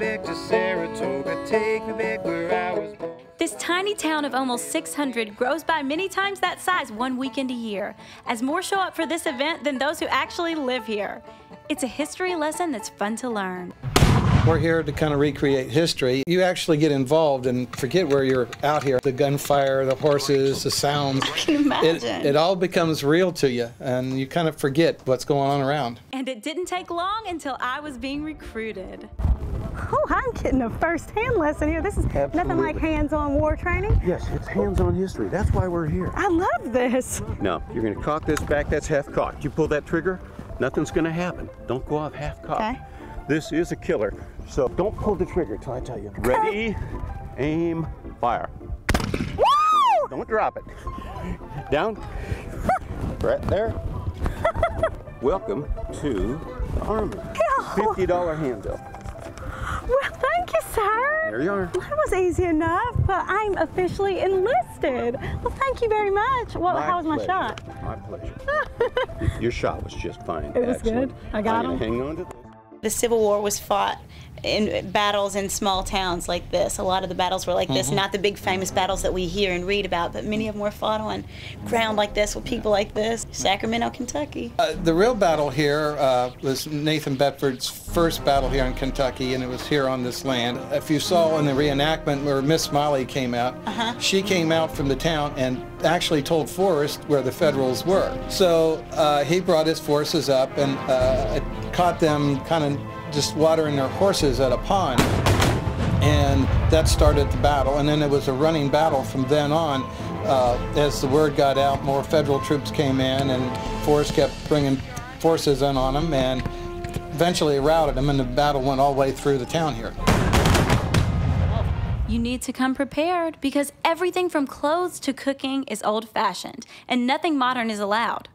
back to Saratoga, take me back where I was born. This tiny town of almost 600 grows by many times that size one weekend a year, as more show up for this event than those who actually live here. It's a history lesson that's fun to learn. We're here to kind of recreate history. You actually get involved and forget where you're out here. The gunfire, the horses, the sounds. I can imagine. It all becomes real to you, and you kind of forget what's going on around. And it didn't take long until I was being recruited. Oh, I'm getting a first-hand lesson here. This is nothing like hands-on war training. Yes, it's hands-on history. That's why we're here. I love this. Now, you're going to cock this back. That's half cocked. You pull that trigger, nothing's going to happen. Don't go off half cocked. Okay. This is a killer, so don't pull the trigger till I tell you. Ready, aim, fire. Woo! Don't drop it. Down. Right there. Welcome to the Army. $50 handbill. Well, thank you, sir. There you are. That was easy enough, but I'm officially enlisted. Well, thank you very much. Well, how was my pleasure. shot? My pleasure. Your shot was just fine. It was Excellent. good. I got I'm him. gonna hang on to this. The Civil War was fought in battles in small towns like this. A lot of the battles were like this, not the big famous battles that we hear and read about, but many of them were fought on ground like this with people like this. Sacramento, Kentucky. The real battle here was Nathan Bedford's first battle here in Kentucky, and it was here on this land. If you saw in the reenactment where Miss Molly came out, she came out from the town and actually told Forrest where the Federals were. So he brought his forces up and caught them kind of just watering their horses at a pond, and that started the battle. And then it was a running battle from then on. As the word got out, more Federal troops came in, and Forrest kept bringing forces in on them, and eventually routed them, and the battle went all the way through the town here. You need to come prepared because everything from clothes to cooking is old-fashioned, and nothing modern is allowed.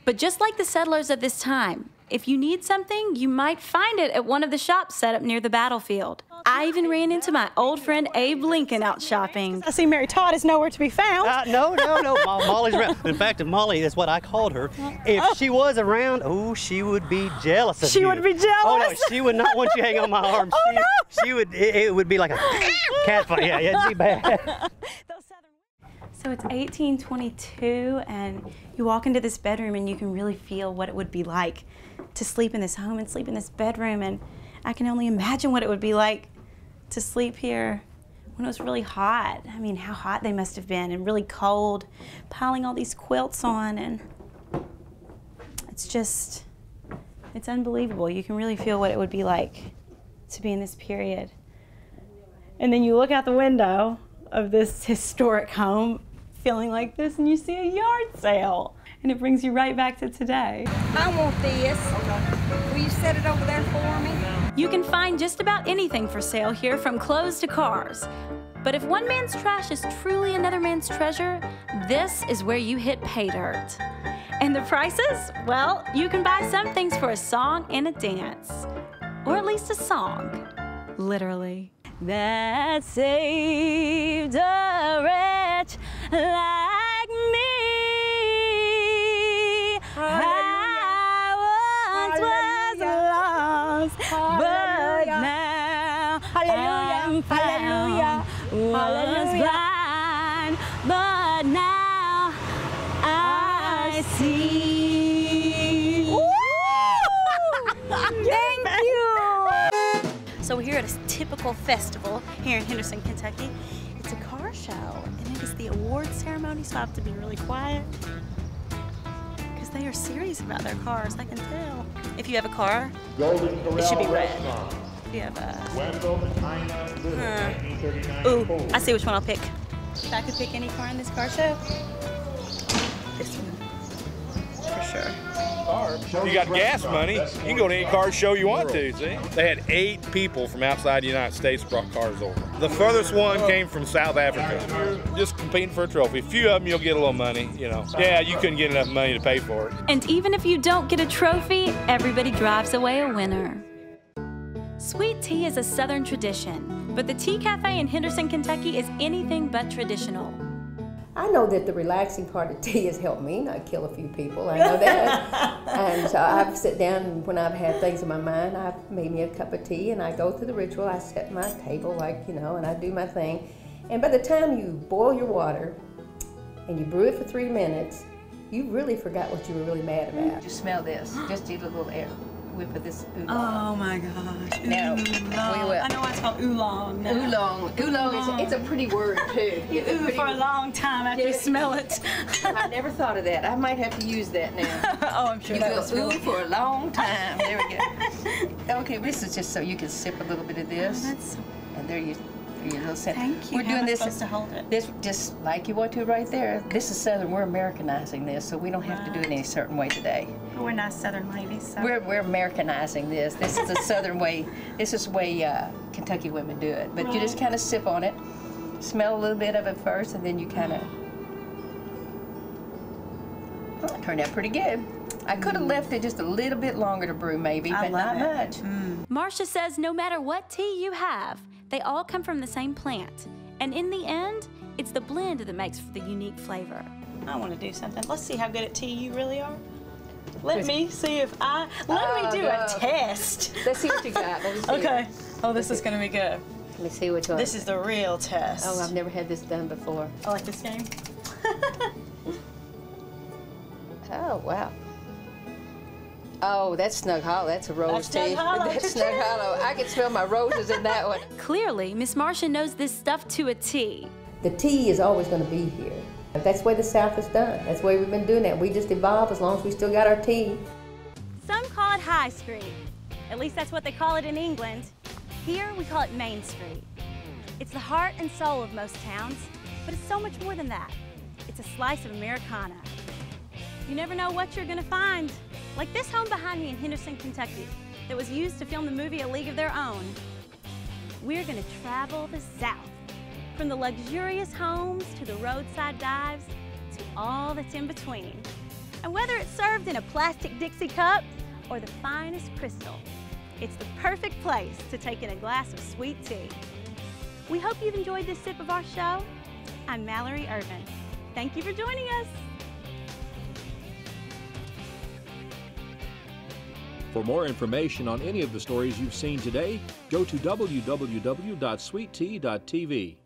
But just like the settlers of this time, if you need something, you might find it at one of the shops set up near the battlefield. I even ran into my old friend Abe Lincoln out shopping. I see Mary Todd is nowhere to be found. No. Molly's around. In fact, Molly is what I called her. If she was around, oh, she would be jealous of you. She would be jealous? Oh, no, she would not want you hanging on my arm. Oh, no. She would, it would be like a cat fight. Yeah, it'd be bad. So it's 1822, and you walk into this bedroom and you can really feel what it would be like to sleep in this home and sleep in this bedroom. And I can only imagine what it would be like to sleep here when it was really hot. I mean, how hot they must have been, and really cold, piling all these quilts on, and it's unbelievable. You can really feel what it would be like to be in this period. And then you look out the window of this historic home feeling like this, and you see a yard sale, and it brings you right back to today. I want this. Will you set it over there for me? You can find just about anything for sale here, from clothes to cars. But if one man's trash is truly another man's treasure, this is where you hit pay dirt. And the prices? Well, you can buy some things for a song and a dance. Or at least a song. Literally. That saved a wretch like me. I once was lost, but now I'm found. Was blind, but now I see. Thank you. So we're here at a typical festival here in Henderson, Kentucky. It's a car show, and it is the award ceremony, so I have to be really quiet because they are serious about their cars, I can tell. If you have a car, it should be red. If you have a... Ooh, I see which one I'll pick. If I could pick any car in this car show, this one, for sure. You got gas money, you can go to any car show you want to, see? They had 8 people from outside the United States brought cars over. The furthest one came from South Africa. You're just competing for a trophy. A few of them you'll get a little money, you know. Yeah, you couldn't get enough money to pay for it. And even if you don't get a trophy, everybody drives away a winner. Sweet tea is a Southern tradition, but the Tea Cafe in Henderson, Kentucky is anything but traditional. I know that the relaxing part of tea has helped me not kill a few people. I know that. And so I've sit down, and when I've had things in my mind, I've made me a cup of tea, and I go through the ritual. I set my table, like, you know, and I do my thing. And by the time you boil your water and you brew it for 3 minutes, you really forgot what you were really mad about. Just smell this. Just do a little air whip of this oolong. Oh my gosh. Now, we will. I know why it's called oolong. No. Oolong. Oolong is, it's a pretty word too. You ooh for a long time after you smell it. I never thought of that. I might have to use that now. Oh, I'm sure you that was ooh really... for a long time. There we go. Okay, this is just so you can sip a little bit of this. Oh, that's so... And there you your little sip. Thank you. We're doing this supposed to hold it? This just like you want to right there. This is Southern. We're Americanizing this, so we don't have to do it any certain way today. We're nice Southern ladies. So. We're Americanizing this. This is the Southern way. This is the way Kentucky women do it. But you just kind of sip on it, smell a little bit of it first, and then you kind of. Well, it turned out pretty good. I could have left it just a little bit longer to brew, maybe, but not much. Marcia says no matter what tea you have, they all come from the same plant. And in the end, it's the blend that makes for the unique flavor. I want to do something. Let's see how good at tea you really are. Let me see if I... Let me do a test. Let's see what you got. Let me see. Okay. Oh, this is going to be good. Let me see which one. This is the real test. Oh, I've never had this done before. I like this game. Oh, wow. Oh, that's Snug Hollow. That's a rose tea. That's Snug Hollow. I can smell my roses in that one. Clearly, Miss Marcia knows this stuff to a T. The tea is always going to be here. That's the way the South is done. That's the way we've been doing that. We just evolve as long as we still got our tea. Some call it High Street. At least that's what they call it in England. Here, we call it Main Street. It's the heart and soul of most towns, but it's so much more than that. It's a slice of Americana. You never know what you're gonna find. Like this home behind me in Henderson, Kentucky, that was used to film the movie A League of Their Own. We're gonna travel the South, from the luxurious homes to the roadside dives to all that's in between. And whether it's served in a plastic Dixie cup or the finest crystal, it's the perfect place to take in a glass of sweet tea. We hope you've enjoyed this sip of our show. I'm Mallory Ervin. Thank you for joining us. For more information on any of the stories you've seen today, go to www.sweettea.tv.